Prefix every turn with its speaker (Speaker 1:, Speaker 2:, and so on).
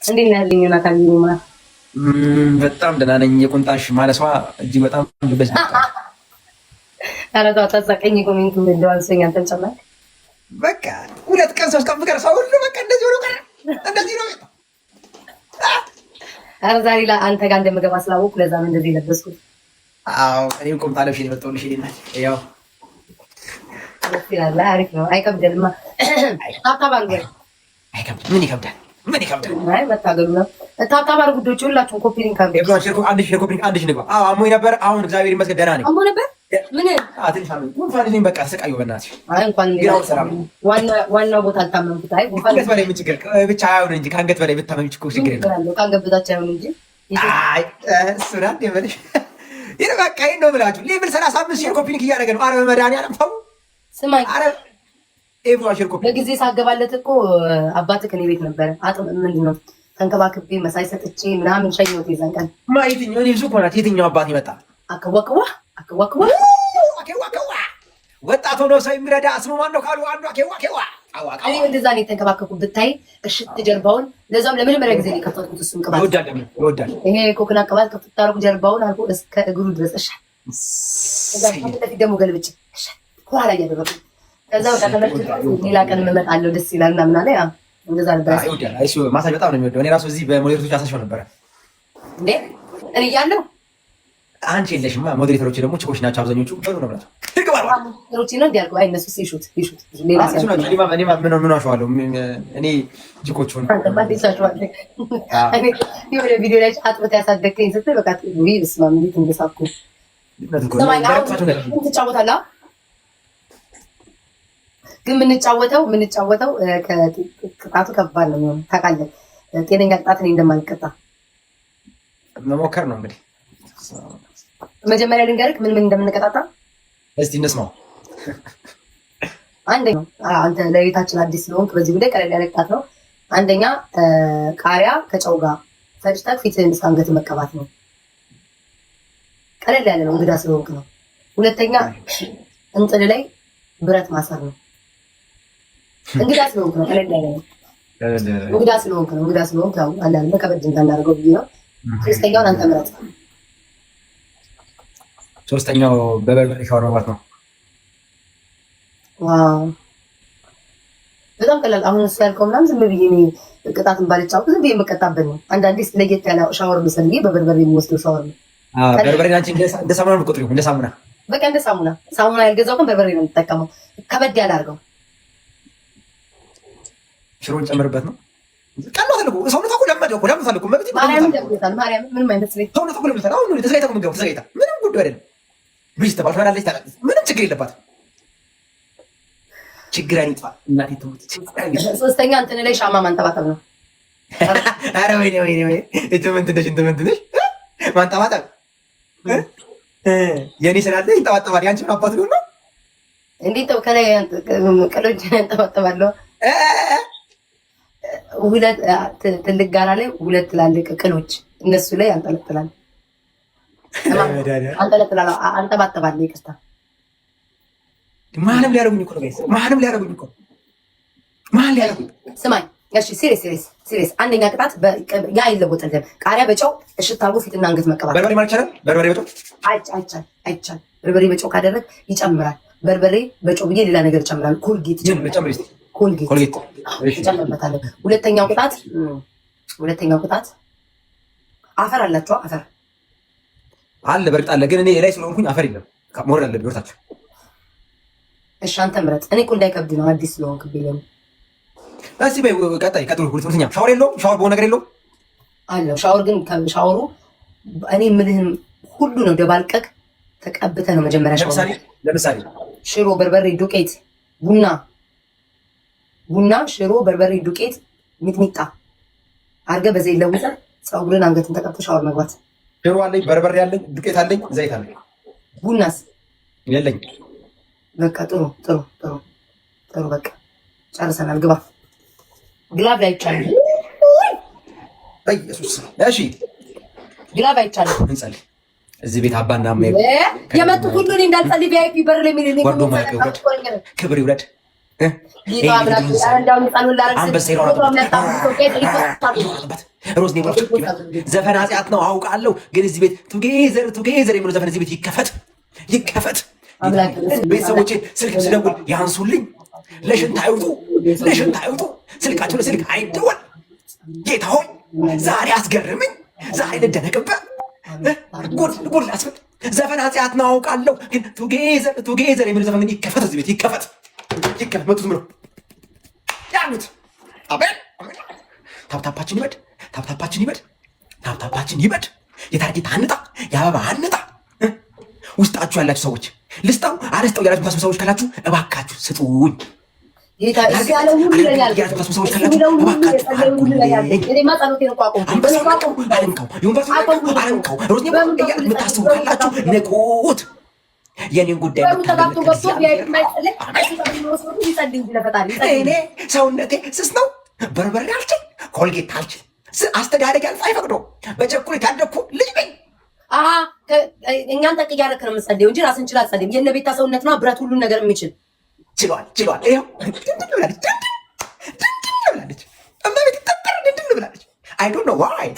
Speaker 1: እንዴት ነው ያለኝ ዮናታን?
Speaker 2: በጣም ደህና ነኝ። የቁንጣሽ ማለሷ እጅግ በጣም ልበስ
Speaker 1: ኧረ ተው አታሳቀኝ። ኮሜንቱ እንደው አንሶኝ አንተን ጨማሪ
Speaker 2: በቃ 2 ቀን 3 ቀን ፍቅር ሰው ሁሉ በቃ እንደዚህ ሆኖ ቀረ። እንደዚህ ነው።
Speaker 1: ኧረ ዛሬ አንተ ጋር እንደምገባ ስላወቅሁ ለዛ ነው እንደዚህ የለበስኩት።
Speaker 2: አዎ እኔም ቁምጣ ለብሼ ነው የመጣሁልሽ። ያው
Speaker 1: ይላል። አሪፍ ነው። አይከብድም። ታብታብ አድርገን
Speaker 2: አይከብድም። ምን ይከብዳል? ምን ይከብዳል?
Speaker 1: አይ መታገሉ ነው። ታብታብ አድርጉ ጉዶች ሁላችሁም። ኮፒሊንግ ካምፔ
Speaker 2: አንድ ሺህ ንግባ። አዎ አሞኝ ነበር። አሁን እግዚአብሔር ይመስገን ደህና ነኝ።
Speaker 1: አሞኝ ነበር። ምን
Speaker 2: ትንሽ ጉንፋን በቃ ስቃዩ በእናትሽ።
Speaker 1: አይ እንኳን ዋናው ቦታ አልታመምኩት። አይ
Speaker 2: ከአንገት በላይ ምን ችግር ብቻ አይሆን እንጂ ከአንገት በላይ ብታመምች እኮ ችግር የለም።
Speaker 1: ከአንገት በታች አይሆን እንጂ
Speaker 2: አይ እሱን አንዴ በልሽ ይሄ በቃ ይሄን ነው ብላችሁ ሌቭል 35 ሼር ኮፒሊንግ እያደረገ ነው። አረ በመድኃኒዓለም ተው።
Speaker 1: ስማኝ
Speaker 2: አረ ኤቭሪ ሼር ኮፒሊንግ
Speaker 1: በጊዜ ሳገባለት እኮ አባትህ ከኔ ቤት ነበረ። ምንድን ነው ተንከባክቤ መሳይ ሰጥቼ ምናምን ሸኝወት ይዘን ቀን
Speaker 2: የትኛው እኔ ብዙ እኮ ናት። የትኛው አባት ይመጣ
Speaker 1: አከዋክዋ
Speaker 2: ወጣት ሆኖ ሰው የሚረዳ ስሙ ማን ነው ካሉ አንዱ አኬዋ
Speaker 1: እኔ እንደዛ ነው የተንከባከብኩት ብታይ። እሽት ጀርባውን ለዛም ለመጀመሪያ ጊዜ ነው የከፈትኩት። እሱን ቅባት
Speaker 2: ይወዳል።
Speaker 1: ይሄ ኮኮና ቅባት ከፍታ አድርጉ ጀርባውን አልኩ እስከ እግሩ ድረስ እሻል። ከዛ ከፊት ደግሞ ገልብጭ እሻል ከኋላ እያደረኩ ከዛ ወጣ ተመልክቶ ሌላ ቀን እመጣለሁ ደስ ይላል እና ምናለ ያ እንደዛ ነበር።
Speaker 2: ይወዳል። አይሱ ማሳጅ በጣም ነው የሚወደው። እኔ ራሱ እዚህ በሞዴሬቶች አሳሽው ነበር
Speaker 1: እንዴ እኔ እያለሁ
Speaker 2: አንቺ የለሽማ። ሞዴሬተሮች ደግሞ ችኮች ናቸው አብዛኞቹ። ጥሩ ነው ብላችሁ
Speaker 1: ሮቺ ነው እንዲያልኩ አይ እነሱ ሲሹት ሌላ
Speaker 2: ምን ዋሸዋለሁ እኔ ጅቆች ሆነ
Speaker 1: የሆነ ቪዲዮ ላይ አጥብት ያሳደግከኝ ስትል በቃ ስማ እንዴት እንደሳኩ ትጫወታለህ። ግን የምንጫወተው ቅጣቱ ከባድ ነው የሚሆነው ታውቃለህ። ጤነኛ ቅጣት እኔ እንደማልቀጣ
Speaker 2: መሞከር ነው እንግዲህ።
Speaker 1: መጀመሪያ ልንገርህ ምን እንደምንቀጣጣ
Speaker 2: እስቲ እንስማው።
Speaker 1: አንደኛው አንተ ለቤታችን አዲስ ስለሆንክ በዚህ ጉዳይ ቀለል ያለ ቅጣት ነው። አንደኛ ቃሪያ ከጨው ጋር ፈጭተህ ፊትህን እስከ አንገት መቀባት ነው። ቀለል ያለ ነው፣ እንግዳ ስለሆንክ ነው። ሁለተኛ እንጥል ላይ ብረት ማሰር ነው። እንግዳ ስለሆንክ ነው፣ ቀለል ያለ ነው። እንግዳ ስለሆንክ ያው አንዳንድ ከበድ እንዳናደርገው ብዬ ነው። ሶስተኛውን አንተ ምረጥ።
Speaker 2: ሶስተኛው በበርበሬ ሻወር መግባት ነው።
Speaker 1: ዋው በጣም ቀላል። አሁን እሱ ያልከው ምናምን ዝም ብዬ እኔ ቅጣትን ባልጫወት ዝም ብዬ የምቀጣበት ነው። አንዳንዴ ለየት ያለ ሻወር መሰለኝ በበርበሬ የሚወስደው ሻወር ነው።
Speaker 2: በርበሬ አንቺ እንደ ሳሙና ነው የምትቆጥሪው? እንደ ሳሙና
Speaker 1: በቃ እንደ ሳሙና ያልገዛው ግን በርበሬ ነው የምጠቀመው። ከበድ ያለ አድርገው
Speaker 2: ሽሮን ጨምርበት ነው። ቀላል አልኩ። ሰውነቷ እኮ ለመደው እኮ ለምን ታልኩ ማለት
Speaker 1: ነው። ማርያም ምንም አይመስለኝ።
Speaker 2: ሰውነቷ እኮ ለምን ታልኩ። አሁን ተዘጋይታ ነው ተዘጋይታ ምንም ጉዳይ አይደለም። ብሪስ ተባልሻለች ታላቅ ምንም ችግር የለባትም። ችግር አይጥፋ እናቴ ትሙት።
Speaker 1: ሶስተኛ እንትን ላይ ሻማ ማንጠባጠብ ነው።
Speaker 2: አረ ወይኔ እንትምንትነሽ ማንጠባጠብ የኔ ስላለ ይንጠባጠባል። ያንቺ ምን አባት ነው
Speaker 1: እንዴት ከላይ ቀሎች ያንጠባጠባለሁ። ሁለት ትልቅ ጋራ ላይ ሁለት ትላልቅ ቅሎች እነሱ ላይ አንጠለጥላል አንጠባጠባለሁ። ይቅርታ
Speaker 2: ማንም ሊያደርጉኝ እኮ ነው ጋይስ፣ ማንም ሊያደርጉኝ እኮ ማን ሊያደርጉኝ።
Speaker 1: ስማኝ እሺ፣ ሲሪየስ አንደኛ ቅጣት ያ አይለወጥልህም። ቃሪያ በጨው እሽት አድርጎ ፊትና አንገት መቀባት።
Speaker 2: በርበሬ ማለት ይቻላል? በርበሬ በጨው
Speaker 1: አይቻል። በርበሬ በጨው ካደረግ ይጨምራል። በርበሬ በጨው ብዬ ሌላ ነገር ይጨምራል። ኮልጌት ይጨምርበታል። ሁለተኛው ቅጣት አፈር አላቸው። አፈር
Speaker 2: አለ በርግጥ አለ፣ ግን እኔ ላይ ስለሆንኩኝ አፈር የለም። ሞራል አለ ቢወርታችሁ።
Speaker 1: እሺ አንተ ምረጥ። እኔ እኮ እንዳይከብድ ነው አዲስ ስለሆንክ ቢለም።
Speaker 2: እዚህ በይ ቀጥሉ። ሁለተኛ ሻወር የለውም። ሻወር በሆነ ነገር የለውም
Speaker 1: አለው። ሻወር ግን ሻወሩ እኔ የምልህን ሁሉ ነው ደባልቀቅ ተቀብተህ ነው መጀመሪያ ሻወር።
Speaker 2: ለምሳሌ
Speaker 1: ሽሮ፣ በርበሬ፣ ዱቄት፣ ቡና፣ ሽሮ፣ በርበሬ፣ ዱቄት፣ ሚጥሚጣ አድርገህ በዘይት ለውሰህ ፀጉርን አንገትን ተቀብተህ ሻወር መግባት።
Speaker 2: ሽሮ አለኝ፣ በርበሬ አለኝ፣ ዱቄት አለኝ፣ ዘይት አለኝ።
Speaker 1: ቡናስ
Speaker 2: የለኝ።
Speaker 1: በቃ ጥሩ። በቃ ጨርሰናል። ግባ። ግላብ አይቻልም።
Speaker 2: በኢየሱስ እሺ፣
Speaker 1: ግላብ አይቻልም።
Speaker 2: እንጸልይ። እዚህ ቤት አባና
Speaker 1: የመጡት ሁሉ እኔ እንዳልጸልይ ቪአይፒ በር ላይ የሚል
Speaker 2: ወርዶ ክብር ይውረድ። አንበሳ ሮዝ ኔ ዘፈን ኃጢአት ነው አውቃለሁ፣ ግን እዚህ ቤት ቱጌዘር የሚለው ዘፈን እዚህ ቤት ይከፈት። ቤተሰቦቼ ስልክ ስደውል ያንሱልኝ። ለሽንት አይውጡ፣ ስልካቸው ለስልክ አይደወል። ጌታ ሆይ ዛሬ አስገርምኝ፣ ዛሬ ልደነቅበት፣ ጉድ ላስፈል። ዘፈን ኃጢአት ነው አውቃለሁ፣ ግን ቱጌዘር የሚለው ዘፈን ግን ይከፈት፣ እዚህ ቤት ይከፈት። መጡት ምለው ያሉት አቤት። ታፕታፓችን ይበድ፣ የታርጌት አንጣ፣ የአበባ አንጣ። ውስጣችሁ ያላችሁ ሰዎች ልስጣው አረስጠው ያላችሁ ታስቡ ሰዎች ካላችሁ እባካችሁ ስጡኝ። ሰዎች ካላችሁ የምታስቡ ካላችሁ ንቁት። የኔን ጉዳይ እኔ ሰውነቴ ስስ ነው። በርበሬ አልችል፣ ኮልጌት አልችል፣ አስተዳደግ አይፈቅዶ በቸኩሌት ያደግኩ ልጅ ነኝ።
Speaker 1: እኛን ጠቅ እያደረክ ነው የምትጸልየው እንጂ ራስን ችላ አትጸልይም። የእነ ቤታ ሰውነት ነው ብረት ሁሉን ነገር የሚችል
Speaker 2: ችሏል። ይኸው ድንድን ብላለች። እመቤት ጠጠር ድንድን ብላለች። አይ ዶንት ኖ ዋይ